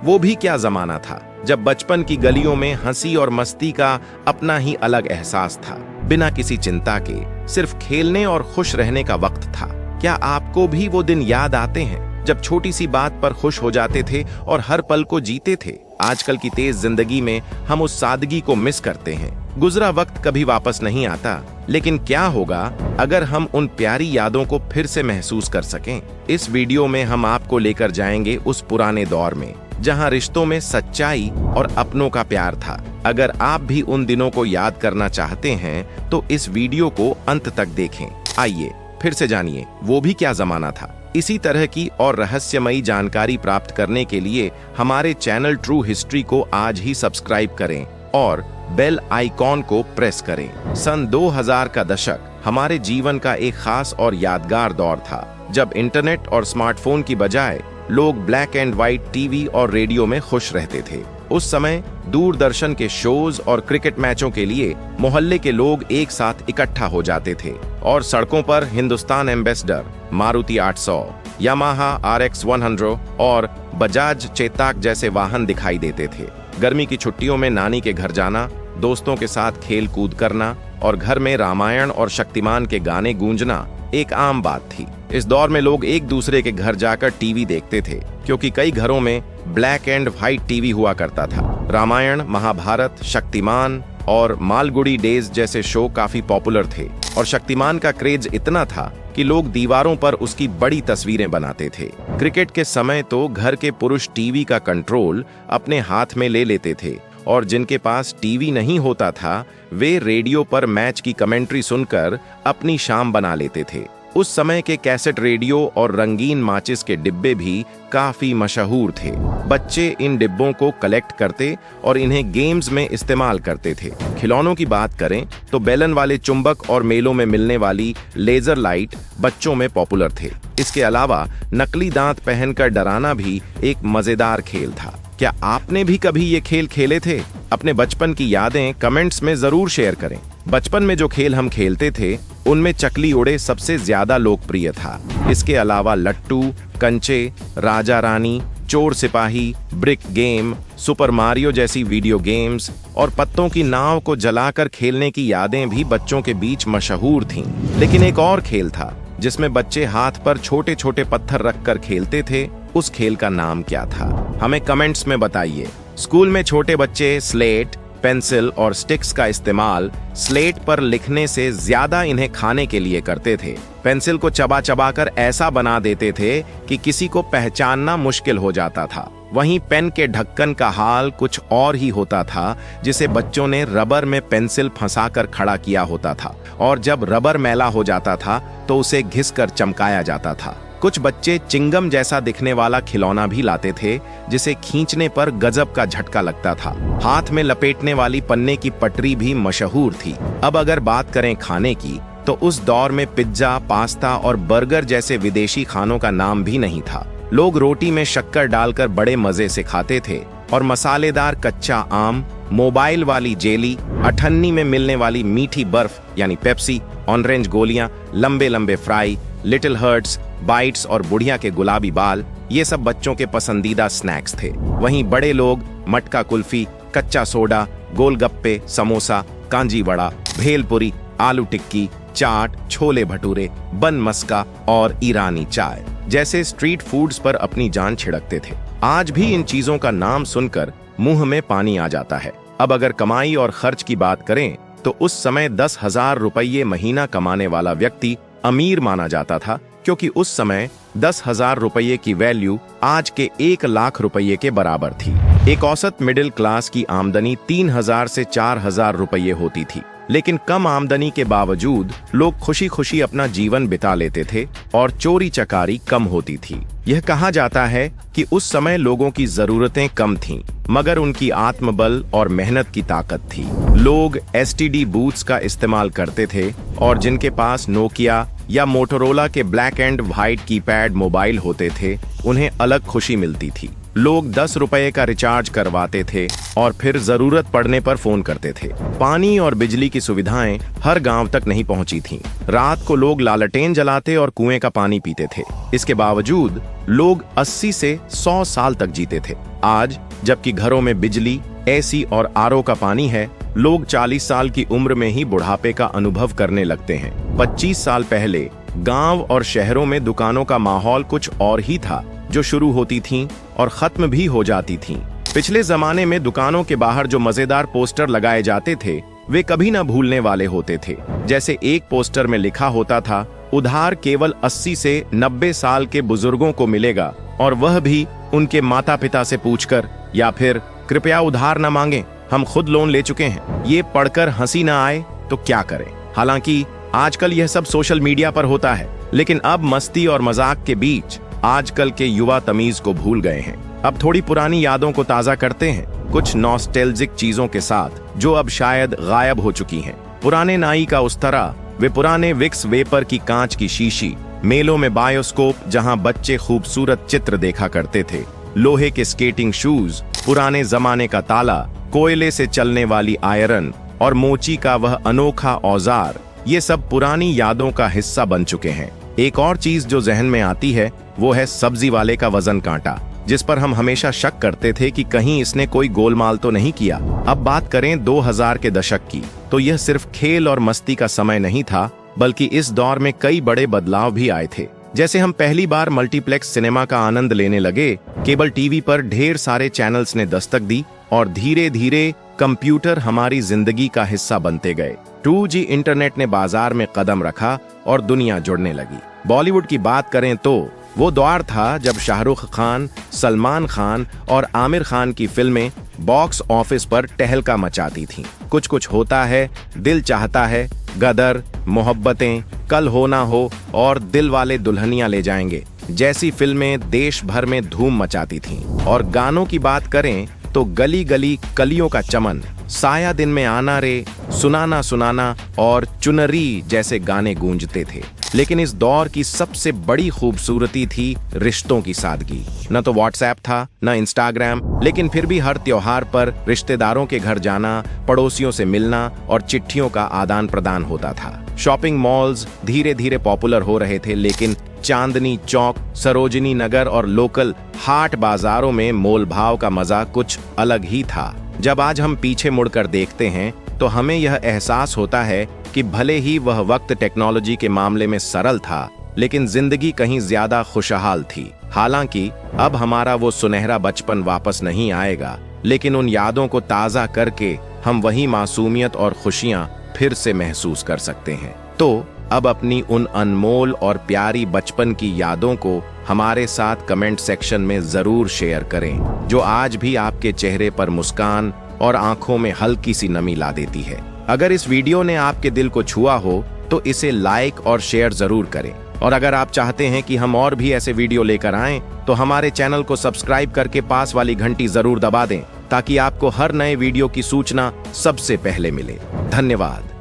वो भी क्या जमाना था जब बचपन की गलियों में हंसी और मस्ती का अपना ही अलग एहसास था, बिना किसी चिंता के सिर्फ खेलने और खुश रहने का वक्त था। क्या आपको भी वो दिन याद आते हैं जब छोटी सी बात पर खुश हो जाते थे और हर पल को जीते थे? आजकल की तेज जिंदगी में हम उस सादगी को मिस करते हैं। गुजरा वक्त कभी वापस नहीं आता, लेकिन क्या होगा अगर हम उन प्यारी यादों को फिर से महसूस कर सकें? इस वीडियो में हम आपको लेकर जाएंगे उस पुराने दौर में जहां रिश्तों में सच्चाई और अपनों का प्यार था। अगर आप भी उन दिनों को याद करना चाहते हैं तो इस वीडियो को अंत तक देखें। आइए फिर से जानिए वो भी क्या जमाना था। इसी तरह की और रहस्यमयी जानकारी प्राप्त करने के लिए हमारे चैनल ट्रू हिस्ट्री को आज ही सब्सक्राइब करें और बेल आइकॉन को प्रेस करें। सन 2000 का दशक हमारे जीवन का एक खास और यादगार दौर था, जब इंटरनेट और स्मार्टफोन की बजाय लोग ब्लैक एंड व्हाइट टीवी और रेडियो में खुश रहते थे। उस समय दूरदर्शन के शोज और क्रिकेट मैचों के लिए मोहल्ले के लोग एक साथ इकट्ठा हो जाते थे और सड़कों पर Hindustan ambassador, Maruti 800, Yamaha RX 100 और बजाज चेताक जैसे वाहन दिखाई देते थे। गर्मी की छुट्टियों में नानी के घर जाना, दोस्तों के साथ खेल कूद करना और घर में रामायण और शक्तिमान के गाने गूंजना एक आम बात थी। इस दौर में लोग एक दूसरे के घर जाकर टीवी देखते थे, क्योंकि कई घरों में ब्लैक एंड व्हाइट टीवी हुआ करता था। रामायण, महाभारत, शक्तिमान और मालगुडी डेज जैसे शो काफी पॉपुलर थे और शक्तिमान का क्रेज इतना था कि लोग दीवारों पर उसकी बड़ी तस्वीरें बनाते थे। क्रिकेट के समय तो घर के पुरुष टीवी का कंट्रोल अपने हाथ में ले लेते थे और जिनके पास टीवी नहीं होता था वे रेडियो पर मैच की कमेंट्री सुनकर अपनी शाम बना लेते थे। उस समय के कैसेट रेडियो और रंगीन माचिस के डिब्बे भी काफी मशहूर थे। बच्चे इन डिब्बों को कलेक्ट करते और इन्हें गेम्स में इस्तेमाल करते थे। खिलौनों की बात करें तो बेलन वाले चुंबक और मेलों में मिलने वाली लेजर लाइट बच्चों में पॉपुलर थे। इसके अलावा नकली दांत पहनकर डराना भी एक मजेदार खेल था। क्या आपने भी कभी ये खेल खेले थे? अपने बचपन की यादें कमेंट्स में जरूर शेयर करें। बचपन में जो खेल हम खेलते थे उनमें चकली उड़े सबसे ज्यादा लोकप्रिय था। इसके अलावा लट्टू, कंचे, राजा रानी, चोर सिपाही, ब्रिक गेम, सुपर मारियो जैसी वीडियो गेम्स और पत्तों की नाव को जलाकर खेलने की यादें भी बच्चों के बीच मशहूर थीं। लेकिन एक और खेल था जिसमें बच्चे हाथ पर छोटे छोटे पत्थर रखकर खेलते थे। उस खेल का नाम क्या था? हमें कमेंट्स में बताइए। स्कूल में छोटे बच्चे स्लेट, पेंसिल और स्टिक्स का इस्तेमाल स्लेट पर लिखने से ज्यादा इन्हें खाने के लिए करते थे। पेंसिल को चबा चबा कर ऐसा बना देते थे कि किसी को पहचानना मुश्किल हो जाता था। वहीं पेन के ढक्कन का हाल कुछ और ही होता था, जिसे बच्चों ने रबर में पेंसिल फंसाकर खड़ा किया होता था और जब रबर मैला हो जाता था तो उसे घिसकर चमकाया जाता था। कुछ बच्चे चिंगम जैसा दिखने वाला खिलौना भी लाते थे, जिसे खींचने पर गजब का झटका लगता था। हाथ में लपेटने वाली पन्ने की पटरी भी मशहूर थी। अब अगर बात करें खाने की तो उस दौर में पिज्जा, पास्ता और बर्गर जैसे विदेशी खानों का नाम भी नहीं था। लोग रोटी में शक्कर डालकर बड़े मजे से खाते थे और मसालेदार कच्चा आम, मोबाइल वाली जेली, अठन्नी में मिलने वाली मीठी बर्फ यानी पेप्सी, ऑरेंज गोलियां, लंबे लंबे फ्राई, लिटिल हर्ट्स, बाइट्स और बुढ़िया के गुलाबी बाल, ये सब बच्चों के पसंदीदा स्नैक्स थे। वहीं बड़े लोग मटका कुल्फी, कच्चा सोडा, गोलगप्पे, समोसा, कांजी वड़ा, भेलपुरी, आलू टिक्की, चाट, छोले भटूरे, बन मस्का और ईरानी चाय जैसे स्ट्रीट फूड्स पर अपनी जान छिड़कते थे। आज भी इन चीजों का नाम सुनकर मुंह में पानी आ जाता है। अब अगर कमाई और खर्च की बात करें तो उस समय 10,000 रुपये महीना कमाने वाला व्यक्ति अमीर माना जाता था, क्योंकि उस समय 10,000 रुपये की वैल्यू आज के 1 लाख रुपये के बराबर थी। एक औसत मिडिल क्लास की आमदनी 3,000 से 4,000 रुपये होती थी। लेकिन कम आमदनी के बावजूद लोग खुशी खुशी अपना जीवन बिता लेते थे और चोरी चकारी कम होती थी। यह कहा जाता है कि उस समय लोगों की जरूरतें कम थीं, मगर उनकी आत्मबल और मेहनत की ताकत थी। लोग एसटीडी बूथ्स का इस्तेमाल करते थे और जिनके पास नोकिया या मोटोरोला के black and white keypad mobile होते थे, उन्हें अलग खुशी मिलती थी। लोग 10 रुपए का रिचार्ज करवाते थे और फिर जरूरत पड़ने पर फोन करते थे। पानी और बिजली की सुविधाएं हर गांव तक नहीं पहुंची थीं। रात को लोग लालटेन जलाते और कुएं का पानी पीते थे। इसके बावजूद लोग 80 से 100 साल तक जीते थे। आज जबकि घरों में बिजली, एसी और आरओ का पानी है, लोग 40 साल की उम्र में ही बुढ़ापे का अनुभव करने लगते हैं। 25 साल पहले गांव और शहरों में दुकानों का माहौल कुछ और ही था, जो शुरू होती थीं और खत्म भी हो जाती थीं। पिछले जमाने में दुकानों के बाहर जो मजेदार पोस्टर लगाए जाते थे, वे कभी न भूलने वाले होते थे। जैसे एक पोस्टर में लिखा होता था, उधार केवल 80 से 90 साल के बुजुर्गों को मिलेगा, और वह भी उनके माता पिता से पूछकर, या फिर कृपया उधार न मांगें, हम खुद लोन ले चुके हैं। ये पढ़कर हंसी न आए तो क्या करें। हालांकि आजकल यह सब सोशल मीडिया पर होता है, लेकिन अब मस्ती और मजाक के बीच आजकल के युवा तमीज को भूल गए हैं। अब थोड़ी पुरानी यादों को ताजा करते हैं, कुछ नॉस्टैल्जिक चीजों के साथ जो अब शायद गायब हो चुकी हैं। पुराने नाई का उस्तरा, वे पुराने विक्स वेपर की कांच की शीशी, मेलों में बायोस्कोप जहां बच्चे खूबसूरत चित्र देखा करते थे, लोहे के स्केटिंग शूज, पुराने जमाने का ताला, कोयले से चलने वाली आयरन और मोची का वह अनोखा औजार, ये सब पुरानी यादों का हिस्सा बन चुके हैं। एक और चीज जो जहन में आती है वो है सब्जी वाले का वजन कांटा, जिस पर हम हमेशा शक करते थे कि कहीं इसने कोई गोलमाल तो नहीं किया। अब बात करें 2000 के दशक की, तो यह सिर्फ खेल और मस्ती का समय नहीं था, बल्कि इस दौर में कई बड़े बदलाव भी आए थे। जैसे हम पहली बार मल्टीप्लेक्स सिनेमा का आनंद लेने लगे, केबल टीवी पर ढेर सारे चैनल्स ने दस्तक दी और धीरे धीरे कंप्यूटर हमारी जिंदगी का हिस्सा बनते गए। 2G इंटरनेट ने बाजार में कदम रखा और दुनिया जुड़ने लगी। बॉलीवुड की बात करें तो वो दौर था जब शाहरुख खान, सलमान खान और आमिर खान की फिल्में बॉक्स ऑफिस पर टहलका मचाती थीं। कुछ कुछ होता है, दिल चाहता है, गदर, मोहब्बतें, कल हो ना हो और दिल वाले दुल्हनिया ले जाएंगे जैसी फिल्में देश भर में धूम मचाती थीं। और गानों की बात करें तो गली गली कलियों का चमन, साया दिन में आना रे, सुनाना सुनाना और चुनरी जैसे गाने गूंजते थे। लेकिन इस दौर की सबसे बड़ी खूबसूरती थी रिश्तों की सादगी। न तो व्हाट्सएप था, न इंस्टाग्राम, लेकिन फिर भी हर त्योहार पर रिश्तेदारों के घर जाना, पड़ोसियों से मिलना और चिट्ठियों का आदान प्रदान होता था। शॉपिंग मॉल्स धीरे धीरे पॉपुलर हो रहे थे, लेकिन चांदनी चौक, सरोजिनी नगर और लोकल हाट बाजारों में मोल भाव का मजा कुछ अलग ही था। जब आज हम पीछे मुड़कर देखते हैं तो हमें यह एहसास होता है कि भले ही वह वक्त टेक्नोलॉजी के मामले में सरल था, लेकिन जिंदगी कहीं ज्यादा खुशहाल थी। हालांकि अब हमारा वो सुनहरा बचपन वापस नहीं आएगा, लेकिन उन यादों को ताजा करके हम वही मासूमियत और खुशियां फिर से महसूस कर सकते हैं। तो अब अपनी उन अनमोल और प्यारी बचपन की यादों को हमारे साथ कमेंट सेक्शन में जरूर शेयर करें, जो आज भी आपके चेहरे पर मुस्कान और आंखों में हल्की सी नमी ला देती है। अगर इस वीडियो ने आपके दिल को छुआ हो तो इसे लाइक और शेयर जरूर करें, और अगर आप चाहते हैं कि हम और भी ऐसे वीडियो लेकर आएं तो हमारे चैनल को सब्सक्राइब करके पास वाली घंटी जरूर दबा दें, ताकि आपको हर नए वीडियो की सूचना सबसे पहले मिले। धन्यवाद।